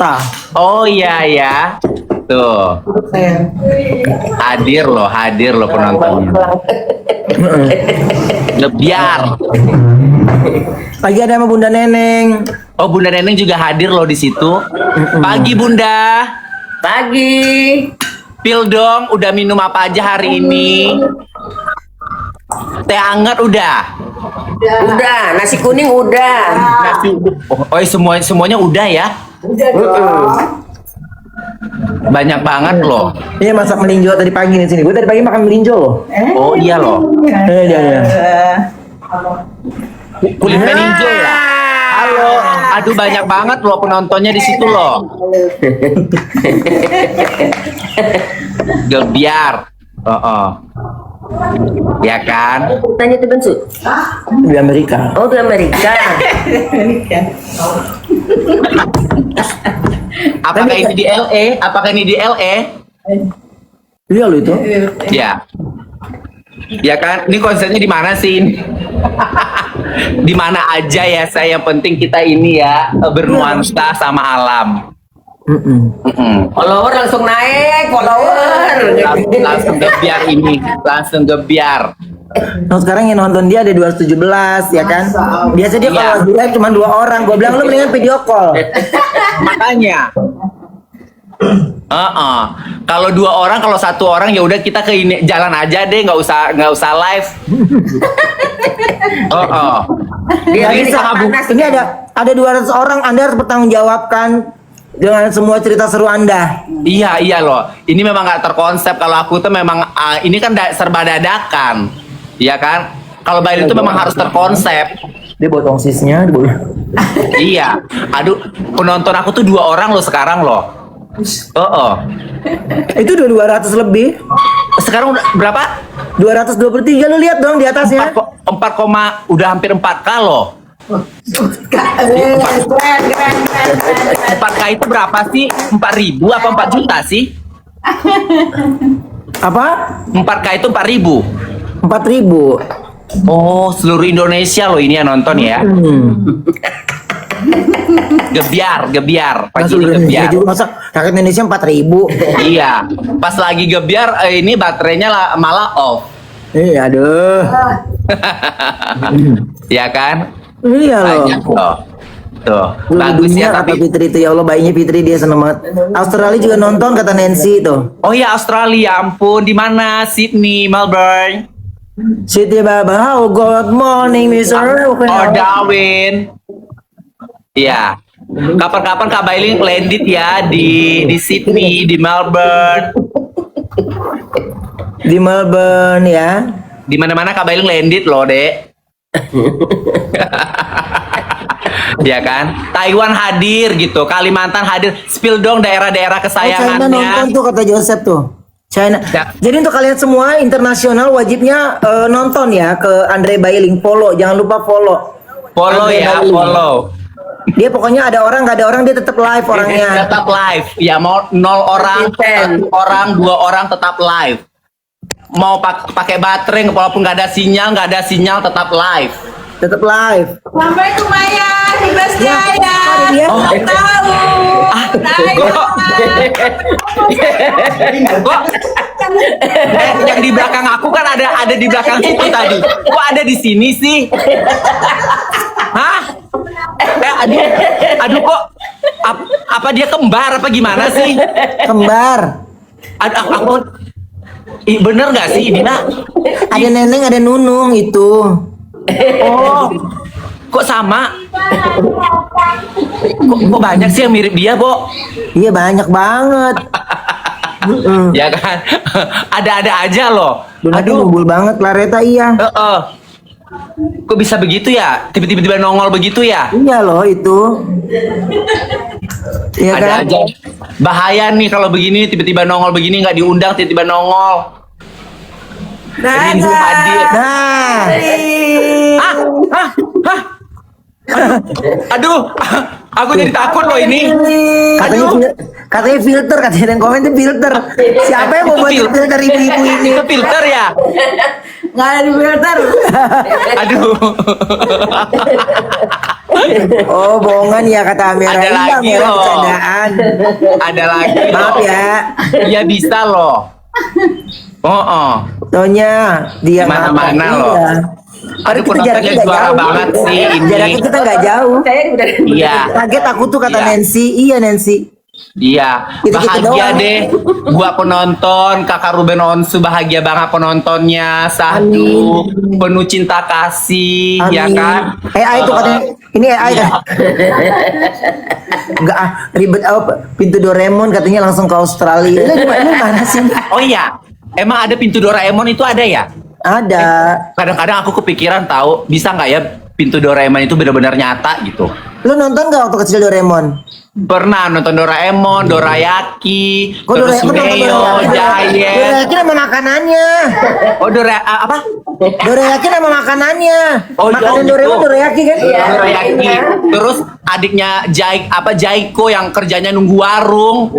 swasta. Oh iya ya. Tuh. Hadir loh penontonnya. Ngebiar. Lagi ada sama Bunda Neneng. Oh, Bunda Neneng juga hadir loh di situ. Pagi Bunda. Pagi. Pil dong, udah minum apa aja hari ini? Teh anget udah. Udah, nasi kuning udah. Semuanya udah ya. Banyak banget loh. Iya, masak melinjo tadi pagi nih sini. Gue tadi pagi makan melinjo loh. Oh iya loh. Iya. Kulit meninjo ya. Halo. Aduh banyak banget loh penontonnya di situ loh. Gebiar. Ya kan? Tanya tuh Bensu. Di Amerika. Oh, di Amerika. Apakah ini di LA? Apakah ini di LA? Iya lo itu. Ya. Ya kan? Ini konsernya di mana sih? Di mana aja ya saya, yang penting kita ini ya bernuansa sama alam. Follower langsung naik, follower. Langsung gebiar ini, langsung gebiar. Nah sekarang yang nonton dia ada 217 ya kan. Biasa dia kalau live cuma 2 orang. Gue bilang lu mendingan video call. Makanya. Kalau 2 orang, kalau 1 orang ya udah kita ke ini jalan aja deh, nggak usah live. Dia bisa. Ini ada 200 orang, Anda harus bertanggungjawabkan dengan semua cerita seru Anda. Iya loh. Ini memang nggak terkonsep. Kalau aku tuh memang ini kan serba dadakan, ya kan? Kalau Bailey itu memang harus terkonsep. Dia bawa tongsisnya, Iya. Aduh, penonton aku tuh 2 orang loh sekarang loh. Itu udah 200 lebih. Sekarang udah berapa? 223, lu lihat dong di atasnya. 4, udah hampir 4K loh. 4K itu berapa sih? 4.000 apa 4 juta sih? Apa? 4K itu 4.000. 4.000. Oh, seluruh Indonesia loh ini yang nonton ya. Gebiar. Pagi ini gebiar. Masa rakyat Indonesia 4.000. Iya. Pas lagi gebiar ini baterainya malah off. Aduh. Ya kan? Iya loh. Banyak loh. Tuh, bagus ya Kata tapi. Fitri itu, ya Allah bayinya Fitri dia seneng banget. Australia juga nonton kata Nancy tuh. Oh ya Australia, ampun. Di mana? Sydney, Melbourne. Siti Baba, oh good morning Mister. Oh Darwin. Iya. Kapan-kapan Kak Bailey landed ya di Sydney, di Melbourne. Di Melbourne ya. Di mana-mana Kak Bailey landed loh, Dek. Ya kan? Taiwan hadir gitu, Kalimantan hadir. Spill dong daerah-daerah China kesayangannya. nonton tuh kata Joseph tuh. China. Ya. Jadi untuk kalian semua internasional wajibnya nonton ya ke Andre Bailing, follow, jangan lupa follow. Follow Andre ya, Bailing. follow. Dia pokoknya ada orang nggak ada orang dia tetap live orangnya. Tetap live. Ya mau 0 orang, 1 orang, 2 orang tetap live. Mau pakai baterai walaupun nggak ada sinyal tetap live. Tetap live. Assalamualaikum Maya, tugasnya ya. Dia. Oh. Tahu. Kok yang di belakang aku kan ada di belakang situ tadi. Kok ada di sini sih? Hah? Aduh kok apa dia kembar apa gimana sih? Kembar. Aku bener nggak sih Dina? Ada Neneng, ada Nunung itu. Oh, kok sama? Kok banyak sih yang mirip dia, Bo? Iya banyak banget. Ya kan? Ada-ada aja loh. Aduh, ngebul banget Lareta iya. Kok bisa begitu ya? Tiba-tiba nongol begitu ya? Iya loh itu. Iya Ada kan? aja. Bahaya nih kalau begini tiba-tiba nongol begini nggak diundang tiba-tiba nongol. Rindu hadir. Nah, Aduh, aku jadi takut loh ini. katanya filter, katanya yang komen itu filter. Siapa yang mau buat filter ibu-ibu ini? Itu filter ya? Nggak ada di filter. Aduh. Oh, bohongan ya kata Amira. Ada Iya, lagi Amira loh. bercandaan. Ada lagi. Maaf loh. ya. Ya bisa loh. Oh. Soalnya dia Mana-mana makan, loh. iya. Aduh, Kita jaraknya penontonnya nggak juara jauh. banget sih ini. Jaraknya kita nggak jauh. Saya udah Iya. Kaget aku tuh kata Iya. Nancy. Iya Nancy. Iya, Gitu-gitu bahagia doang. deh. Gua penonton, Kakak Ruben Onsu bahagia banget penontonnya. Sahdu, penuh cinta kasih, ya Amin. kan? AI tuh katanya. Ini AI kan? Enggak ribet pintu Doraemon katanya langsung ke Australia. Ini mana sih? Oh iya, emang ada pintu Doraemon itu ada ya? Ada. Kadang-kadang aku kepikiran tahu, bisa nggak ya pintu Doraemon itu benar-benar nyata gitu? Lu nonton gak waktu kecil Doraemon? Pernah nonton Doraemon, Dorayaki, Kok terus Doraemon nonton Neo, Dorayaki? Giant. Dorayaki nama makanannya. Oh apa? Dorayaki nama makanannya. Oh, Makanan gitu. Doraemon Dorayaki kan? Iya. Dorayaki. Terus adiknya Jaiko yang kerjanya nunggu warung.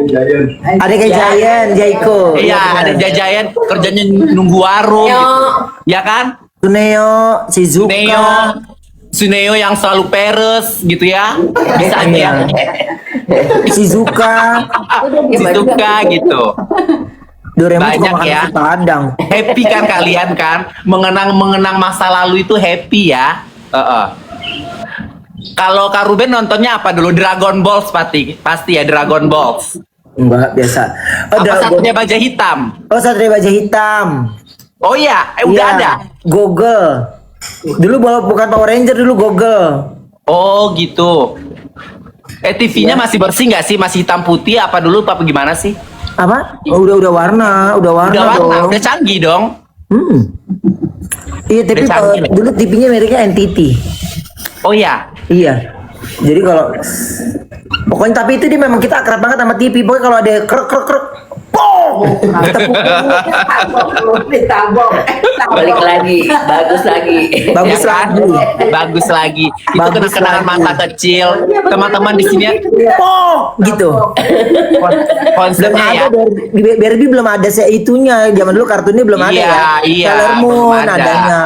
Ada kayak Giant, Jaiko. Iya, ada Jajayan kerjanya nunggu warung. Neo. Gitu. Ya kan? Suneo, Shizuka. Suneo yang selalu peres gitu ya. Bisa Iya. ya. Shizuka. Suka gitu. Doraemon Banyak suka makan ya. nasi Padang. Happy kan kalian kan? Mengenang masa lalu itu happy ya. Kalau Kak Ruben nontonnya apa dulu? Dragon Balls pasti ya Dragon Balls. Enggak, biasa. Apa satunya baja hitam? Oh, Satria Baja Hitam. Oh iya, udah Iya. ada. Google. Dulu bukan Power Ranger, dulu Google. Oh gitu. TV-nya masih bersih nggak sih? Masih hitam putih apa dulu? Apa gimana sih? Apa? Oh, udah warna, Udah warna, dong. udah canggih dong. Iya, tapi Udah canggih. dulu TV-nya mereknya NTT. Oh ya, Iya. Jadi kalau pokoknya tapi itu dia memang kita akrab banget sama TV. Pokoknya kalau ada krek krek krek, pong! Kita pukul. balik lagi, bagus lagi. Bagus ya kan? lagi. Bagus lagi. Itu Bagus kenang-kenangan lagi. masa kecil. Teman-teman di sini Pong! Gitu. Belum konsepnya ya. ada di Barbie belum ada itunya. Zaman dulu kartunnya belum ada Iya, ya. iya, Sailor Moon belum ada. adanya.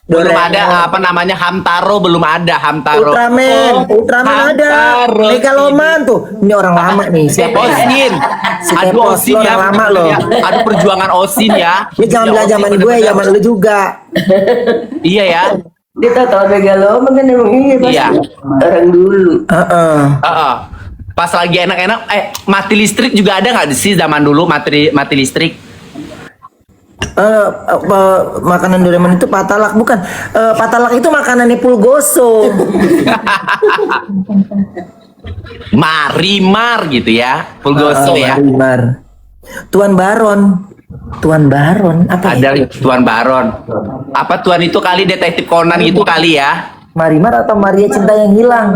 Belum Doraemon. ada apa namanya Hamtaro belum ada Hamtaro. Ultraman, Oh, Ultraman ada. Hamtaro. Megaloman tuh. Ini orang lama nih. Siapa? Osin. Si Aduh Tepos, Osin lu ya. orang lama loh. Aduh perjuangan Osin ya. Dia jangan bilang Osin zaman gue, bener-bener. zaman lu juga. Iya ya. Dia tahu Megaloman kan emang ini pasti Iya. orang dulu. Heeh. Heeh. Pas lagi enak-enak, mati listrik juga ada nggak sih zaman dulu mati listrik? Makanan Doraemon itu patalak bukan? Patalak itu makanannya Pulgoso. Marimar gitu ya, Pulgoso ya. Marimar. Tuan Baron. Tuan Baron apa? Ada ya? Tuan Baron. Apa Tuan itu kali detektif Conan gitu kali ya? Marimar atau Maria Cinta yang Hilang?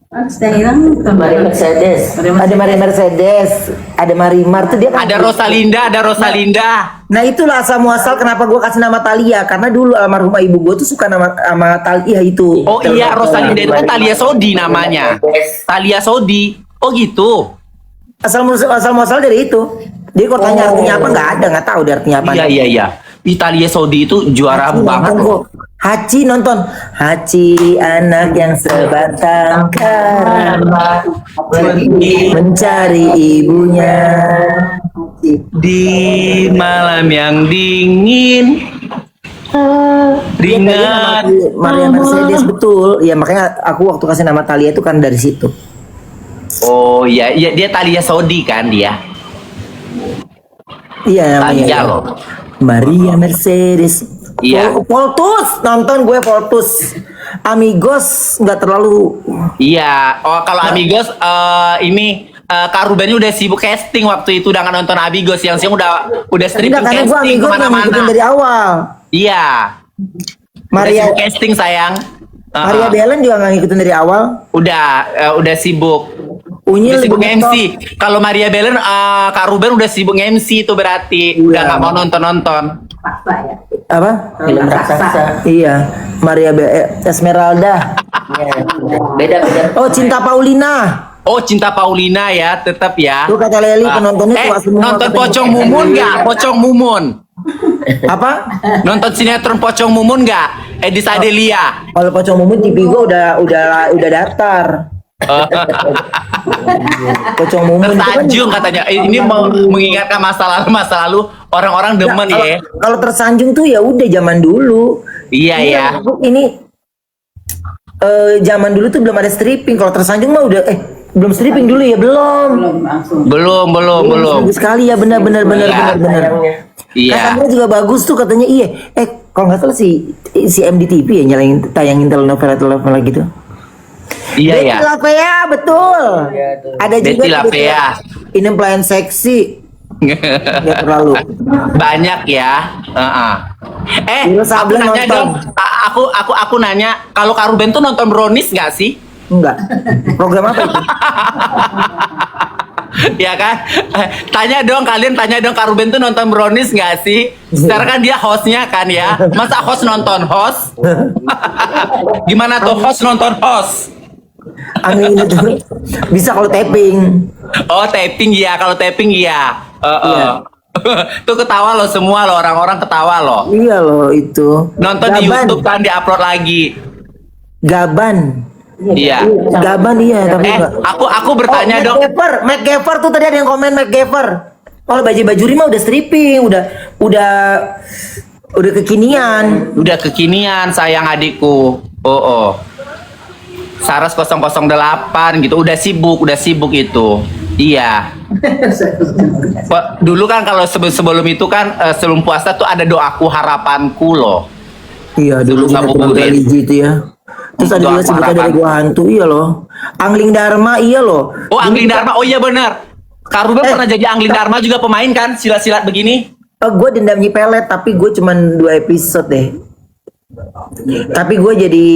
Mari Mercedes. Ada Maria Mercedes, ada Marimar tuh dia kan. Ada Rosalinda. Nah itulah asal muasal kenapa gue kasih nama Thalia karena dulu almarhumah ibu gue tuh suka sama Thalia itu. Oh iya, Rosalinda itu kan Thalia Sodi namanya. Thalia Sodi. Oh gitu. Asal muasal dari itu. Jadi kalau tanya artinya apa nggak tahu deh artinya apa. Iya. Thalia Sodi itu juara Hachi banget nonton loh. kok. Hachi nonton. Hachi anak yang sebatang kara mencari ibunya. Di malam yang dingin. Dia kayaknya Ringan. nama Maria Mercedes betul. Ya makanya aku waktu kasih nama Thalia itu kan dari situ. Oh iya, dia Thalia Sodi kan dia. Iya namanya. Thalia loh. Maria Mercedes. Iya. Poltus nonton gue Poltus. Amigos nggak terlalu. Iya. Oh kalau Amigos ini Kak Rubennya udah sibuk casting waktu itu udah nggak nonton Amigos yang siang udah stripping Enggak, karena gue casting Amigos nggak ngikutin kemana-mana. dari awal. Iya. Udah Maria sibuk casting sayang. Maria Belen juga nggak ngikutin dari awal. Udah sibuk. Unyil Udah sibuk lebih MC. ngetop. Kalau Maria Belen, Kak Ruben udah sibuk MC itu berarti udah nggak mau nonton. Apa? Film raksasa. Iya. Esmeralda. Beda. Oh Cinta Paulina. Oh Cinta Paulina ya, tetap ya. Tuh kata Leli penontonnya tua semua. Nonton katanya. Pocong Mumun nggak? Pocong Mumun. Apa? Nonton sinetron Pocong Mumun nggak? Edis Adelia. Kalau Pocong Mumun TV gue udah datar. Pocong Mumun itu kan Tersanjung katanya. Ini mau mengingatkan masa lalu orang-orang demen ya. kalau tersanjung tuh ya udah zaman dulu. Iya ya. Ini zaman dulu tuh belum ada stripping. Kalau tersanjung mah udah belum stripping dulu ya, belum. Belum. Bagus sekali ya, benar. Iya. Katanya juga bagus tuh katanya. Iya. Kalau nggak salah si MDTV ya tayangin telenovela gitu. Iya ya. Betty Lavea, betul. Ada juga Betty Lavea. Ini pelayan seksi. Nggak terlalu. Banyak ya. Dulu Aku Sabla nanya nonton. dong. Aku nanya, kalau Karuben tuh nonton Brownies nggak sih? Enggak. Program apa itu? Ya kan? Tanya dong Karuben tuh nonton Brownies nggak sih? Sekarang kan dia hostnya kan ya. Masa host nonton host? Gimana tuh host nonton host? Amin itu bisa kalau tapping. Oh taping ya, kalau taping ya. Iya. Tuh ketawa loh semua loh, orang-orang ketawa loh. Iya loh itu. Nonton di YouTube kan diupload lagi. Gaban. Iya. Gaban iya tapi enggak. Aku bertanya dong. MacGyver tuh tadi ada yang komen MacGyver. Kalau baju mah udah stripping, udah kekinian. Udah kekinian sayang adikku. Oh. Saras 008 gitu. Udah sibuk itu. Iya. Dulu kan kalau sebelum itu kan sebelum puasa tuh ada doaku harapanku loh. Iya, dulu Ngabuburit. religi itu ya. Terus ada juga sebutan dari gua hantu, iya loh. Angling Dharma, iya loh. Oh, Angling Dharma. Oh iya benar. Karuben pernah jadi Angling Dharma juga pemain kan silat-silat begini. Gue dendam Nyi Pelet, tapi gue cuman 2 episode deh. Tapi gue jadi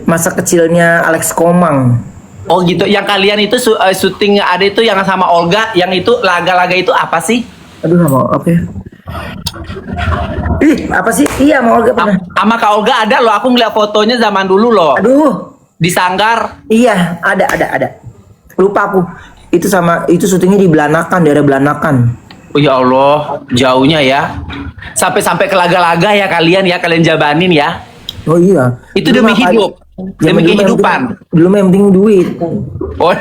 masa kecilnya Alex Komang. Oh gitu. Yang kalian itu syuting ada itu yang sama Olga, yang itu laga-laga itu apa sih? Aduh, mau apa ya? Apa sih? Iya, mau Olga pernah. Sama Kak Olga ada loh. Aku ngeliat fotonya zaman dulu loh. Aduh, Di Sanggar. iya, ada. Lupa aku. Itu syutingnya di Belanakan, daerah Belanakan. Oh ya Allah, jauhnya ya. Sampai ke laga-laga ya kalian jabanin ya. Oh iya. Itu demi hidup. Demi kehidupan. Dulu yang penting duit. Oh.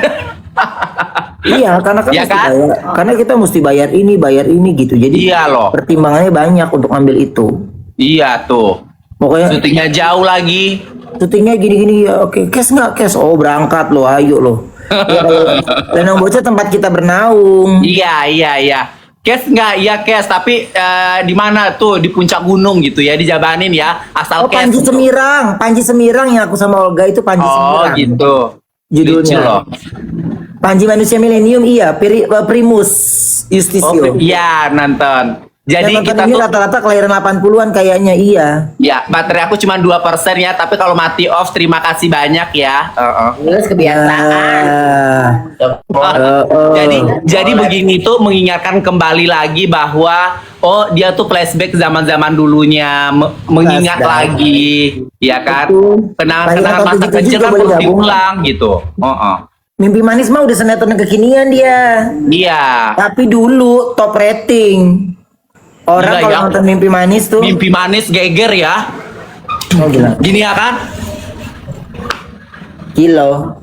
Iya, karena Ya mesti kan? bayar. Karena kita mesti bayar ini gitu. Jadi Iya loh. pertimbangannya banyak untuk ambil itu. Iya tuh. Pokoknya Syutingnya jauh lagi. syutingnya gini ya, oke. Cash nggak cash? Oh, berangkat lo, ayo lo. Ya, Lenong Bocah tempat kita bernaung. Iya. Kes nggak? Iya kes. Tapi di mana tuh? Di puncak gunung gitu ya, dijabanin ya. Asal Oh, kes. Panji Semirang yang aku sama Olga itu Panji Oh Semirang. gitu. Judulnya. Lucu loh. Panji Manusia Milenium, iya. Primus Oh, Justisio. iya nonton. Jadi Yang kita nonton ini tuh rata-rata kelahiran 80-an kayaknya, iya. ya baterai aku cuma 2% ya, tapi kalau mati off terima kasih banyak ya. Terus kebiasaan. Jadi begini tuh mengingatkan kembali lagi bahwa dia tuh flashback zaman-zaman dulunya, mengingat Flashback. lagi, ya kan? Betul. Kenangan-kenangan Lahir masa tahun kecil 77 kan boleh perlu gabung. diulang gitu. Mimpi Manis mah udah sinetron kekinian dia. Iya. Tapi dulu top rating. Orang Gila, kalau ya. nonton Mimpi Manis tuh. Mimpi manis geger ya. Oh, gila. Gini ya kan? Kilo.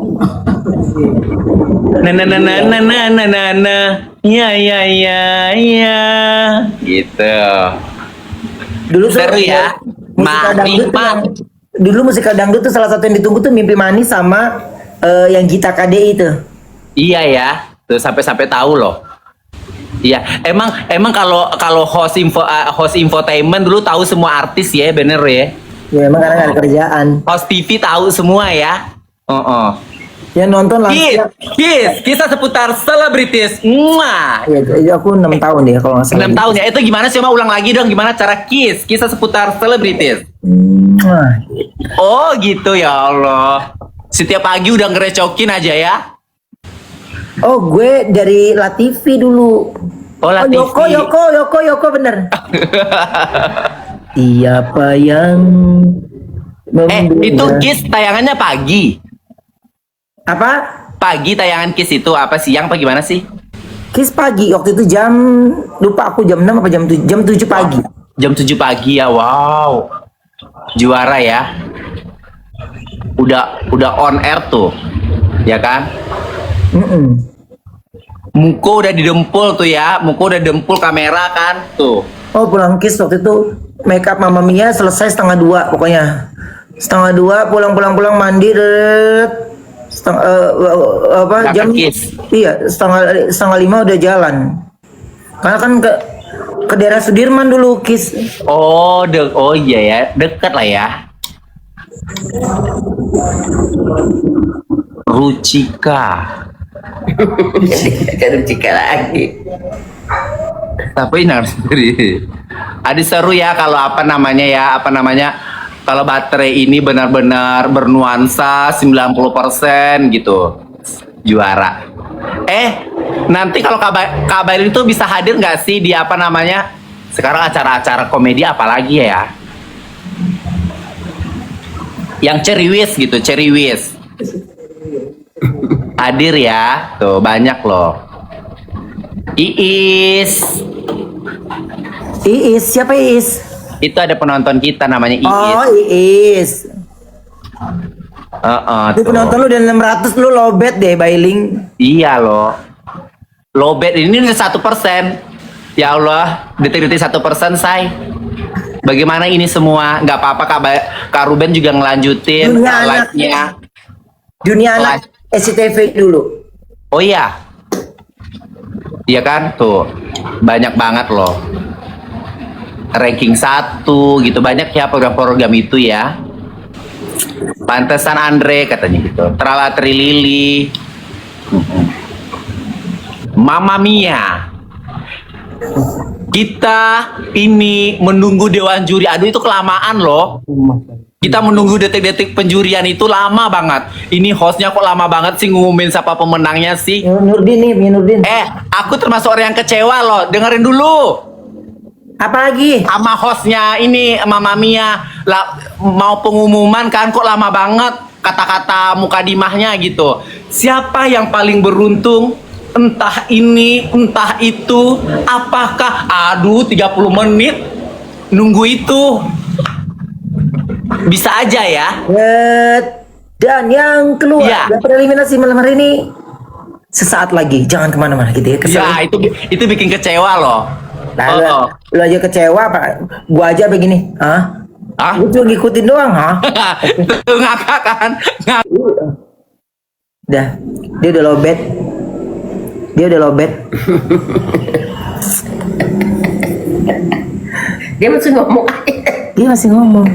Ya. Gitu. Dulu tuh Seru ya. musikal dangdut tuh dulu musikal dangdut tuh salah satu yang ditunggu tuh Mimpi Manis sama yang Gita KDI itu. Iya ya. Tuh sampai tahu loh. Iya, emang kalau host infotainment dulu tahu semua artis ya, bener ya. Ya emang karena nggak ada kerjaan. Host TV tahu semua ya. Yang nonton langsung. Kisah seputar selebritis. Mwah. Ya, aku 6 tahun deh kalau nggak salah. 6 tahun ya. Itu gimana sih? Ulang lagi dong. Gimana cara kisah seputar selebritis? Mwah. Oh gitu ya Allah. Setiap pagi udah ngerecokin aja ya. Oh, gue dari Latifi dulu. Oh, Latifi. Yoko bener. Siapa yang Itu Kiss tayangannya pagi. apa? Pagi tayangan Kiss itu apa siang apa gimana sih? Kiss pagi waktu itu lupa aku jam 6 apa jam 7 pagi. Jam 7 pagi ya, wow. Juara ya. Udah on air tuh. Ya kan? Mm-mm. Muko udah didempul tuh ya. Muko udah dempul kamera kan tuh. Oh pulang Kiss waktu itu make up Mama Mia selesai 1:30 pokoknya. 1:30 pulang mandi Kakak jam Kiss. iya 4:30 udah jalan. Karena kan ke daerah Sudirman dulu Kiss. Oh, iya ya, dekat lah ya. Rucika. Kan Cika lagi. Tapi sendiri. Ada seru ya kalau kalau baterai ini benar-benar bernuansa 90% gitu. Juara. Nanti kalau kabar itu bisa hadir nggak sih di sekarang acara-acara komedi apalagi ya? Yang ceriwis gitu, ceriwis. Hadir ya, tuh banyak loh. Iis, Siapa Iis? itu ada penonton kita namanya Iis. Oh Iis. Itu Tuh. penonton lu udah 600 lu lobet deh Bailing. Iya loh. Lobet ini udah 1%. Ya Allah, detik-detik 1%, say. Bagaimana ini semua? Nggak apa-apa, Kak Ruben juga ngelanjutin Dunia anak. live-nya. Dunia anak SCTV dulu. Oh iya. Iya kan? Tuh. Banyak banget loh. Ranking 1 gitu. Banyak ya program-program itu ya. Pantesan Andre katanya gitu. Trala Trilili. Mama Mia. Kita ini menunggu Dewan Juri. Aduh itu kelamaan loh. Kita menunggu detik-detik penjurian itu lama banget. Ini hostnya kok lama banget sih ngumumin siapa pemenangnya sih. Nurdin nih, Nurdin. Aku termasuk orang yang kecewa loh. Dengerin dulu. Apa lagi? Sama hostnya ini Mama Mia mau pengumuman kan kok lama banget kata-kata mukadimahnya gitu. Siapa yang paling beruntung? Entah ini, entah itu. Apakah? Aduh, 30 menit nunggu itu. Bisa aja ya. Dan yang keluar Ya. yang eliminasi malam hari ini sesaat lagi. Jangan kemana-mana gitu ya. Kesel. Ya, itu bikin kecewa loh. Nah, lu aja kecewa Pak. Gua aja begini. Hah? Lu cuma ngikutin doang, ha? Tuh ngakak kan? Dah, dia udah lobet. Dia masih ngomong. Dia masih ngomong.